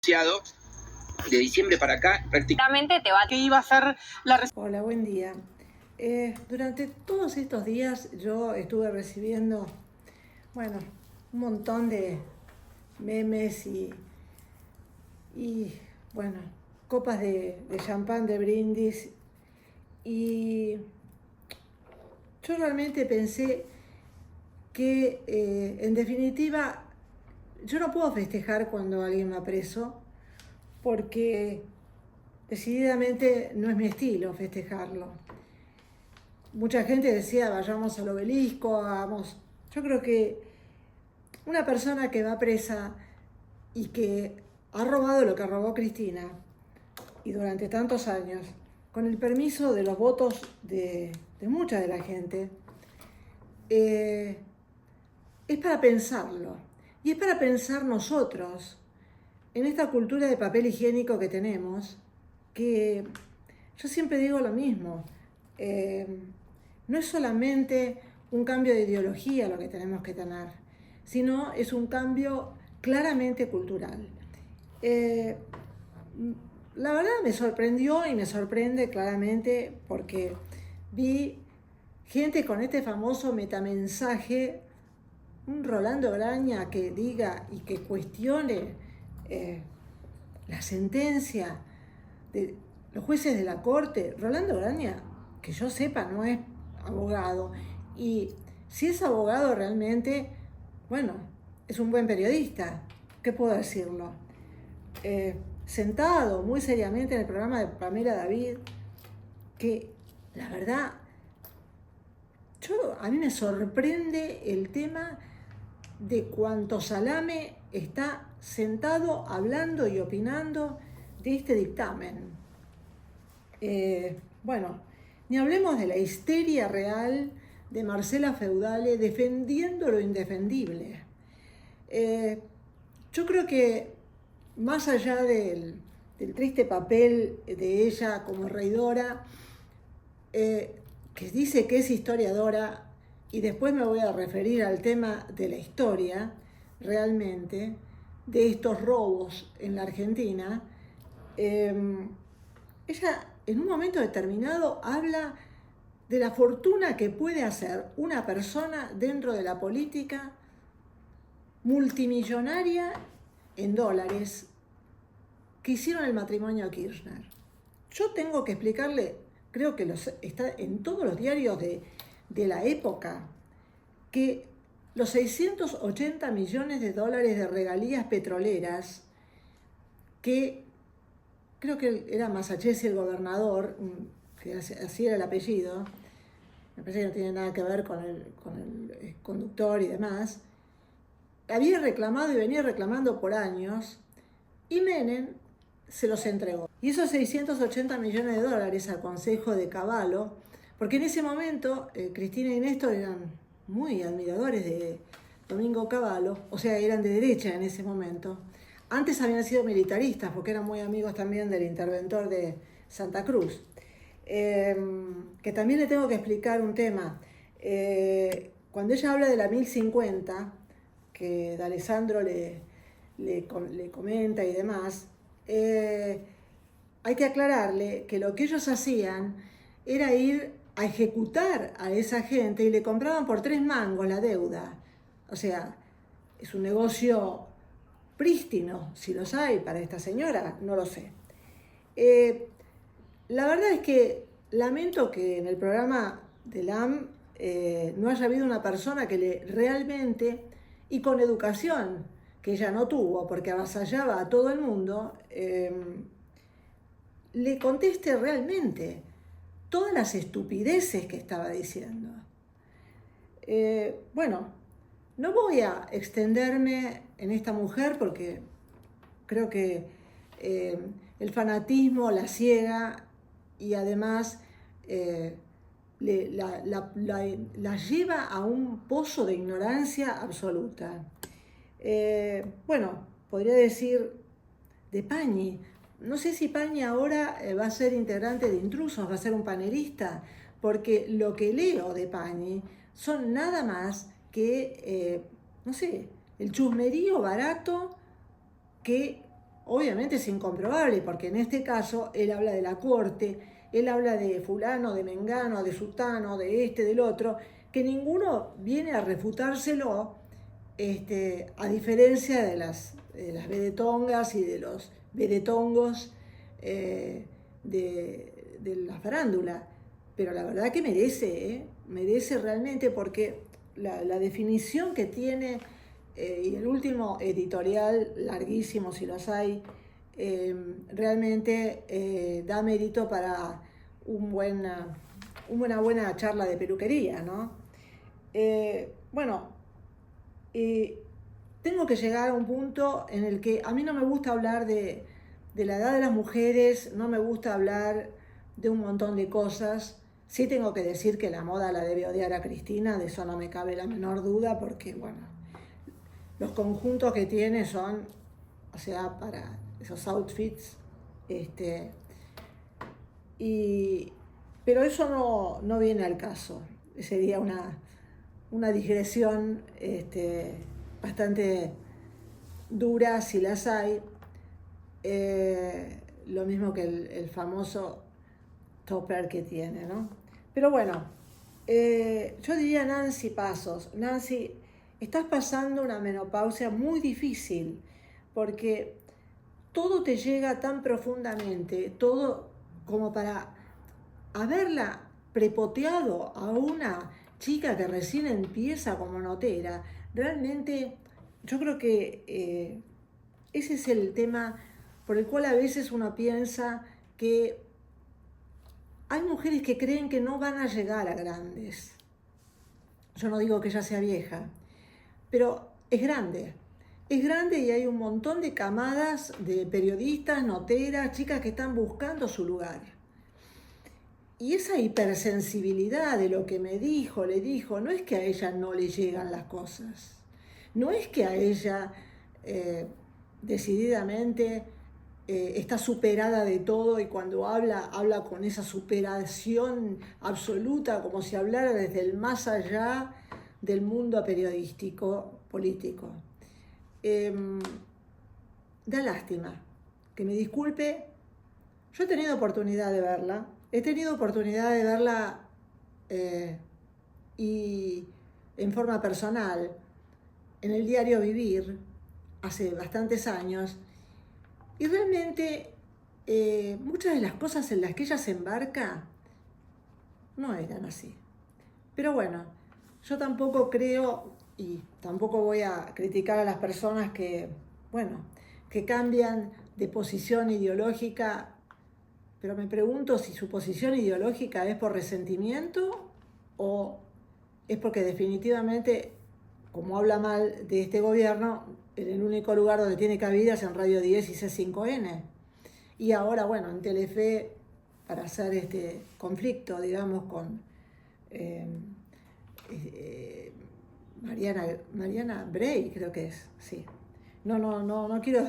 De diciembre para acá, prácticamente que iba a ser la... Hola, buen día. Durante todos estos días yo estuve recibiendo, bueno, un montón de memes y bueno, copas de champán de brindis. Y yo realmente pensé que, en definitiva, yo no puedo festejar cuando alguien va preso, porque decididamente no es mi estilo festejarlo. Mucha gente decía, vayamos al obelisco, hagamos... Yo creo que una persona que va presa y que ha robado lo que robó Cristina, y durante tantos años, con el permiso de los votos de mucha de la gente, es para pensarlo. Y es para pensar nosotros, en esta cultura de papel higiénico que tenemos, que yo siempre digo lo mismo. No es solamente un cambio de ideología lo que tenemos que tener, sino es un cambio claramente cultural. La verdad me sorprendió y me sorprende claramente porque vi gente con este famoso metamensaje, un Rolando Graña que diga y que cuestione la sentencia de los jueces de la corte. Rolando Graña, que yo sepa, no es abogado, y si es abogado realmente, bueno, es un buen periodista, ¿qué puedo decirlo? Sentado muy seriamente en el programa de Pamela David, que la verdad, a mí me sorprende el tema de cuánto salame está sentado hablando y opinando de este dictamen. Bueno, ni hablemos de la histeria real de Marcela Feudale defendiendo lo indefendible. Yo creo que más allá del triste papel de ella como reidora, que dice que es historiadora, y después me voy a referir al tema de la historia, realmente, de estos robos en la Argentina, ella en un momento determinado habla de la fortuna que puede hacer una persona dentro de la política, multimillonaria en dólares, que hicieron el matrimonio Kirchner. Yo tengo que explicarle, creo que está en todos los diarios de la época, que los 680 millones de dólares de regalías petroleras, que creo que era Masachesi el gobernador, que así era el apellido, me parece que no tiene nada que ver con el conductor y demás, había reclamado y venía reclamando por años, y Menem se los entregó. Y esos 680 millones de dólares al Consejo de Cavallo, porque en ese momento Cristina y Néstor eran muy admiradores de Domingo Cavallo, o sea, eran de derecha en ese momento. Antes habían sido militaristas, porque eran muy amigos también del interventor de Santa Cruz. Que también le tengo que explicar un tema. Cuando ella habla de la 1050, que D'Alessandro le comenta y demás, hay que aclararle que lo que ellos hacían era ir a ejecutar a esa gente y le compraban por 3 mangos la deuda. O sea, es un negocio prístino, si los hay para esta señora, no lo sé. La verdad es que lamento que en el programa de LAM no haya habido una persona que realmente, y con educación, que ella no tuvo porque avasallaba a todo el mundo, le conteste realmente todas las estupideces que estaba diciendo. Bueno, no voy a extenderme en esta mujer porque creo que el fanatismo la ciega y además la lleva a un pozo de ignorancia absoluta. Bueno, podría decir de Pañi. No sé si Pañi ahora va a ser integrante de Intrusos, va a ser un panelista, porque lo que leo de Pañi son nada más que, no sé, el chusmerío barato que obviamente es incomprobable, porque en este caso él habla de la corte, él habla de fulano, de mengano, de sutano, de este, del otro, que ninguno viene a refutárselo, a diferencia de las vedetongas y de los vedetongos de la farándula. Pero la verdad que merece realmente, porque la definición que tiene, y el último editorial, larguísimo si los hay, realmente da mérito para una buena charla de peluquería, ¿no? Bueno, tengo que llegar a un punto en el que a mí no me gusta hablar de la edad de las mujeres, no me gusta hablar de un montón de cosas. Sí tengo que decir que la moda la debe odiar a Cristina, de eso no me cabe la menor duda, porque, bueno, los conjuntos que tiene son, o sea, para esos outfits, pero eso no viene al caso. Sería una digresión bastante dura, si las hay. Lo mismo que el famoso topper que tiene, ¿no? Pero bueno, yo diría Nancy Pasos. Nancy, estás pasando una menopausia muy difícil, porque todo te llega tan profundamente, todo como para haberla prepoteado a una chica que recién empieza como notera. Realmente yo creo que ese es el tema por el cual a veces uno piensa que hay mujeres que creen que no van a llegar a grandes. Yo no digo que ella sea vieja, pero es grande. Es grande y hay un montón de camadas de periodistas, noteras, chicas que están buscando su lugar. Y esa hipersensibilidad de lo que le dijo, no es que a ella no le llegan las cosas. No es que a ella decididamente está superada de todo, y cuando habla con esa superación absoluta, como si hablara desde el más allá del mundo periodístico, político. Da lástima, que me disculpe. Yo he tenido oportunidad de verla, y en forma personal, en el diario Vivir, hace bastantes años, y realmente muchas de las cosas en las que ella se embarca no eran así. Pero bueno, yo tampoco creo, y tampoco voy a criticar a las personas que cambian de posición ideológica, pero me pregunto si su posición ideológica es por resentimiento o es porque definitivamente, como habla mal de este gobierno, en el único lugar donde tiene cabida es en Radio 10 y C5N. Y ahora, bueno, en Telefe, para hacer este conflicto, digamos, con Mariana Bray, creo que es, sí. No quiero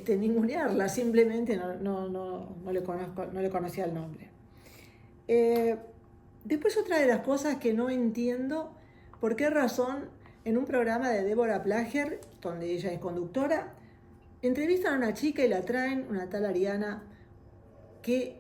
ningunearla, simplemente no le conocía el nombre. Después, otra de las cosas que no entiendo, por qué razón en un programa de Débora Plager, donde ella es conductora, entrevistan a una chica y la traen, una tal Ariana, que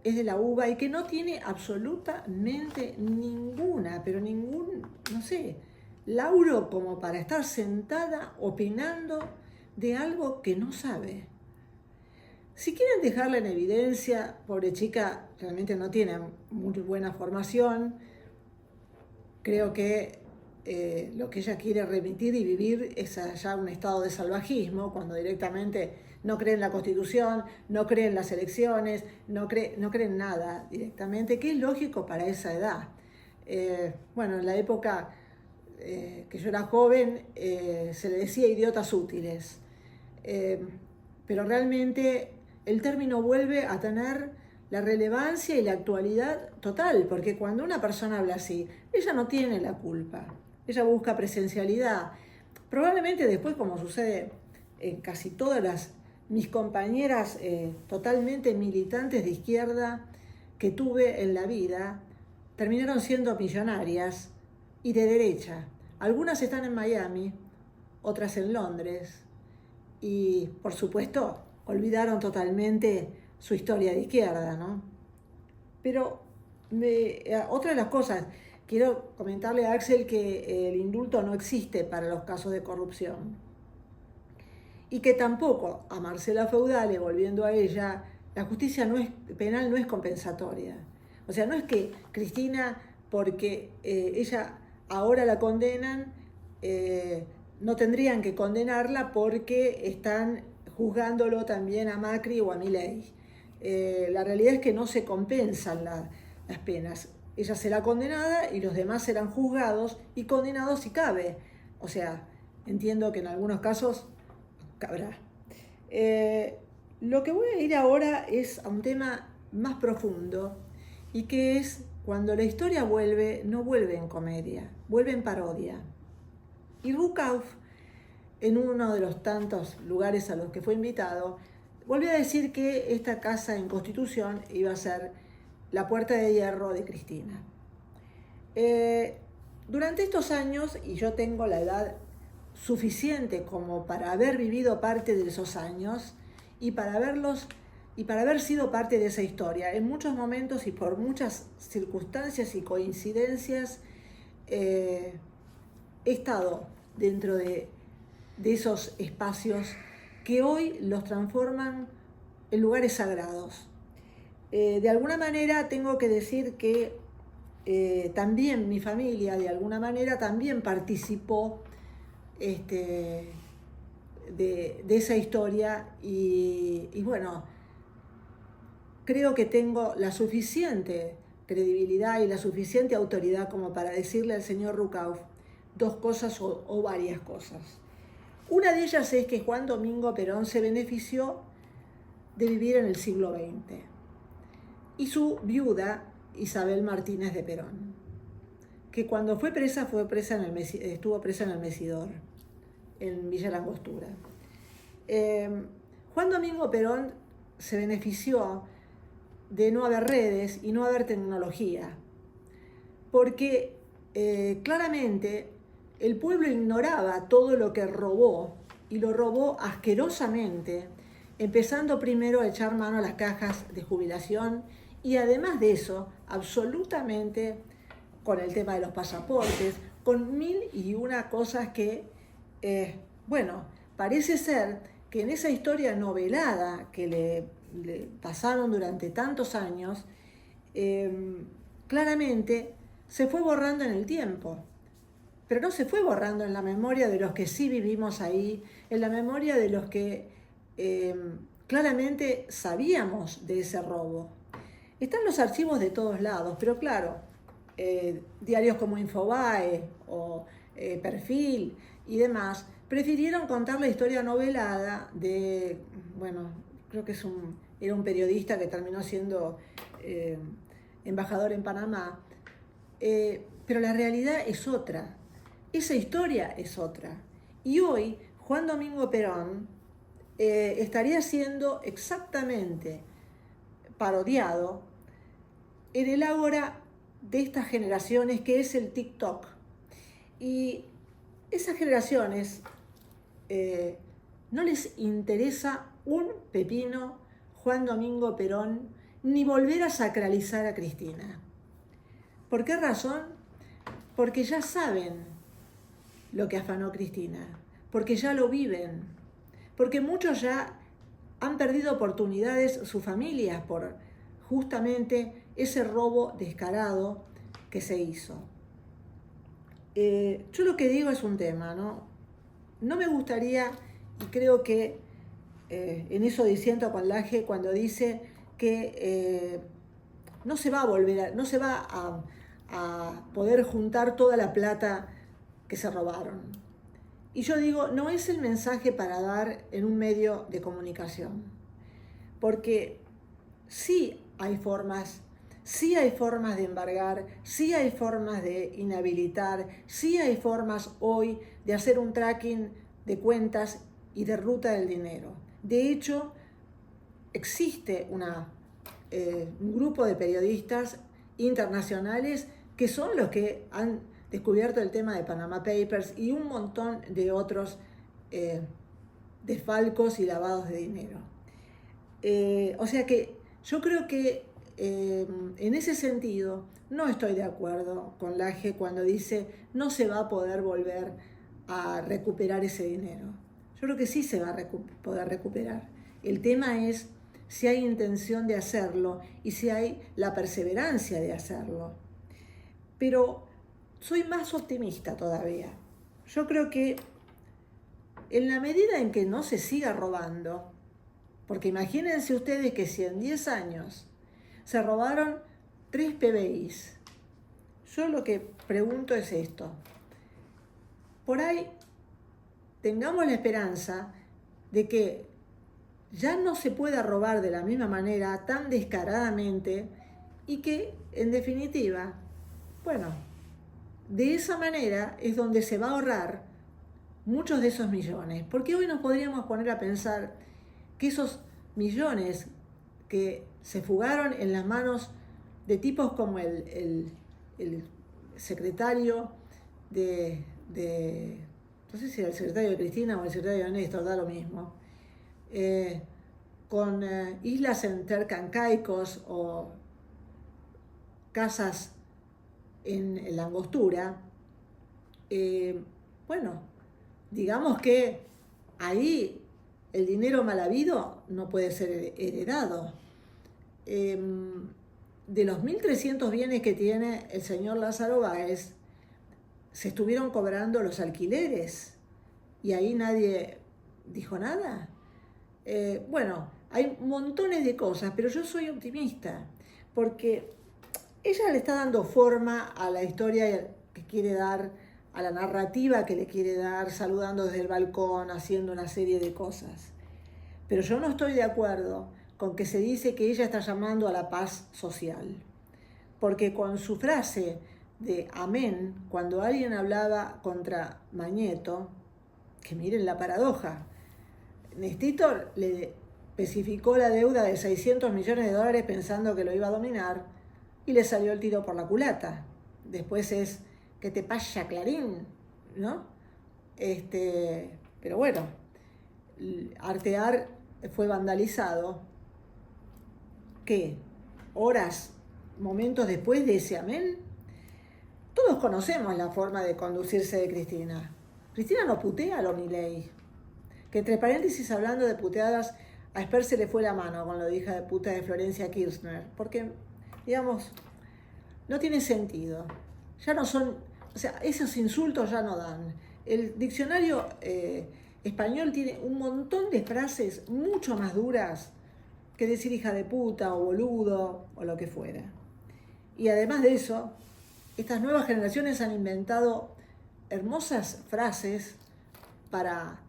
es de la UBA y que no tiene absolutamente lauro como para estar sentada opinando de algo que no sabe. Si quieren dejarla en evidencia, pobre chica, realmente no tiene muy buena formación. Creo que lo que ella quiere remitir y vivir es allá un estado de salvajismo, cuando directamente no cree en la Constitución, no cree en las elecciones, no cree en nada directamente, que es lógico para esa edad. En la época que yo era joven, se le decía idiotas útiles, pero realmente el término vuelve a tener la relevancia y la actualidad total, porque cuando una persona habla así, ella no tiene la culpa, ella busca presencialidad. Probablemente después, como sucede en casi todas mis compañeras totalmente militantes de izquierda que tuve en la vida, terminaron siendo millonarias y de derecha. Algunas están en Miami, otras en Londres, y por supuesto olvidaron totalmente su historia de izquierda, ¿no? Pero otra de las cosas, quiero comentarle a Axel que el indulto no existe para los casos de corrupción. Y que tampoco a Marcela Feudale, volviendo a ella, la justicia penal no es compensatoria. O sea, no es que Cristina, porque ella ahora la condenan, no tendrían que condenarla porque están juzgándolo también a Macri o a Milei. La realidad es que no se compensan las penas. Ella será condenada y los demás serán juzgados y condenados si cabe. O sea, entiendo que en algunos casos cabrá. Lo que voy a ir ahora es a un tema más profundo y que es cuando la historia vuelve, no vuelve en comedia, vuelve en parodia. Y Rukauf, en uno de los tantos lugares a los que fue invitado, volvió a decir que esta casa en Constitución iba a ser la puerta de hierro de Cristina. Durante estos años, y yo tengo la edad suficiente como para haber vivido parte de esos años y para haber sido parte de esa historia, en muchos momentos y por muchas circunstancias y coincidencias, he estado dentro de esos espacios que hoy los transforman en lugares sagrados. De alguna manera tengo que decir que también mi familia, de alguna manera, también participó de esa historia y bueno, creo que tengo la suficiente credibilidad y la suficiente autoridad como para decirle al señor Rukauf dos cosas o varias cosas. Una de ellas es que Juan Domingo Perón se benefició de vivir en el siglo XX y su viuda Isabel Martínez de Perón, que cuando estuvo presa en el Mesidor, en Villa Langostura. Juan Domingo Perón se benefició de no haber redes y no haber tecnología, porque claramente el pueblo ignoraba todo lo que robó, y lo robó asquerosamente, empezando primero a echar mano a las cajas de jubilación y además de eso, absolutamente con el tema de los pasaportes, con mil y una cosas que, bueno, parece ser que en esa historia novelada que le pasaron durante tantos años, claramente se fue borrando en el tiempo. Pero no se fue borrando en la memoria de los que sí vivimos ahí, en la memoria de los que claramente sabíamos de ese robo. Están los archivos de todos lados, pero claro, diarios como Infobae o Perfil y demás prefirieron contar la historia novelada de, bueno, creo que era un periodista que terminó siendo embajador en Panamá, pero la realidad es otra, esa historia es otra. Y hoy Juan Domingo Perón estaría siendo exactamente parodiado en el ágora de estas generaciones que es el TikTok. Y esas generaciones no les interesa un pepino Juan Domingo Perón ni volver a sacralizar a Cristina. ¿Por qué razón? Porque ya saben lo que afanó Cristina, porque ya lo viven, porque muchos ya han perdido oportunidades, sus familias, por justamente ese robo descarado que se hizo. Yo lo que digo es un tema, ¿no? No me gustaría, y creo que en eso disiento con Laje cuando dice que no se va a poder juntar toda la plata que se robaron. Y yo digo, no es el mensaje para dar en un medio de comunicación, porque sí hay formas de embargar, sí hay formas de inhabilitar, sí hay formas hoy de hacer un tracking de cuentas y de ruta del dinero. De hecho, existe un grupo de periodistas internacionales que son los que han descubierto el tema de Panama Papers y un montón de otros desfalcos y lavados de dinero. O sea que yo creo que en ese sentido no estoy de acuerdo con Laje cuando dice no se va a poder volver a recuperar ese dinero. Yo creo que sí se va a poder recuperar. El tema es si hay intención de hacerlo y si hay la perseverancia de hacerlo. Pero soy más optimista todavía. Yo creo que en la medida en que no se siga robando, porque imagínense ustedes que si en 10 años se robaron 3 PBIs, yo lo que pregunto es esto. Por ahí tengamos la esperanza de que ya no se pueda robar de la misma manera, tan descaradamente, y que, en definitiva, bueno, de esa manera es donde se va a ahorrar muchos de esos millones. Porque hoy nos podríamos poner a pensar que esos millones que se fugaron en las manos de tipos como el secretario no sé si era el secretario de Cristina o el secretario de Néstor, da lo mismo, con islas en Tercancaicos o casas en la Angostura, bueno, digamos que ahí el dinero mal habido no puede ser heredado. De los 1.300 bienes que tiene el señor Lázaro Báez, se estuvieron cobrando los alquileres y ahí nadie dijo nada. Bueno, hay montones de cosas, pero yo soy optimista porque ella le está dando forma a la historia que quiere dar, a la narrativa que le quiere dar, saludando desde el balcón, haciendo una serie de cosas. Pero yo no estoy de acuerdo con que se dice que ella está llamando a la paz social. Porque con su frase de amén, cuando alguien hablaba contra Mañeto, que miren la paradoja, Néstor le especificó la deuda de 600 millones de dólares pensando que lo iba a dominar y le salió el tiro por la culata. Después es, ¿qué te pasa, Clarín? ¿No? Pero bueno, Artear fue vandalizado. ¿Qué? Horas, momentos después de ese amén. Todos conocemos la forma de conducirse de Cristina. Cristina no putea a lo Milei. Que entre paréntesis, hablando de puteadas, a Esper se le fue la mano con lo de hija de puta de Florencia Kirchner. Porque, digamos, no tiene sentido. Ya no son, o sea, esos insultos ya no dan. El diccionario español tiene un montón de frases mucho más duras que decir hija de puta o boludo o lo que fuera. Y además de eso, estas nuevas generaciones han inventado hermosas frases para,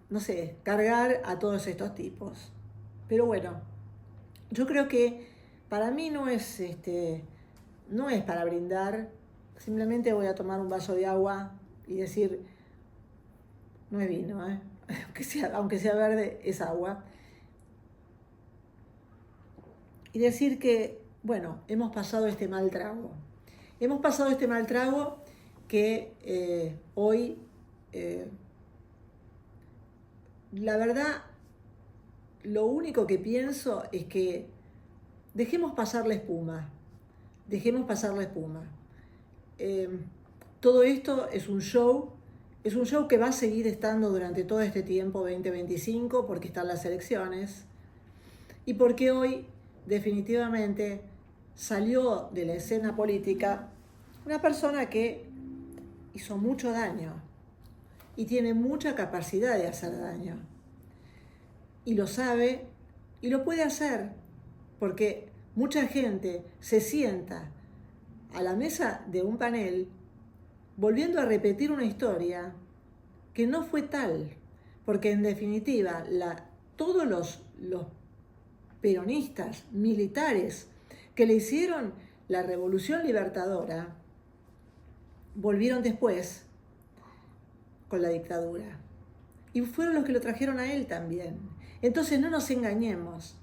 no sé, cargar a todos estos tipos. Pero bueno, yo creo que para mí no es para brindar. Simplemente voy a tomar un vaso de agua y decir, no es vino, aunque sea verde, es agua. Y decir que, bueno, hemos pasado este mal trago. Hemos pasado este mal trago que hoy, la verdad, lo único que pienso es que dejemos pasar la espuma. Dejemos pasar la espuma. Todo esto es un show que va a seguir estando durante todo este tiempo 2025 porque están las elecciones y porque hoy definitivamente salió de la escena política una persona que hizo mucho daño y tiene mucha capacidad de hacer daño y lo sabe y lo puede hacer porque mucha gente se sienta a la mesa de un panel volviendo a repetir una historia que no fue tal, porque en definitiva todos los peronistas, militares, que le hicieron la revolución libertadora, volvieron después con la dictadura. Y fueron los que lo trajeron a él también. Entonces no nos engañemos,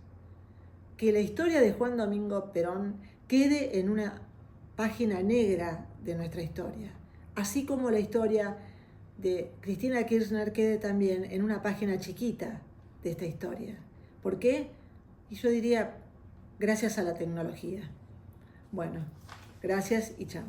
que la historia de Juan Domingo Perón quede en una página negra de nuestra historia, así como la historia de Cristina Kirchner quede también en una página chiquita de esta historia. ¿Por qué? Y yo diría, gracias a la tecnología. Bueno, gracias y chao.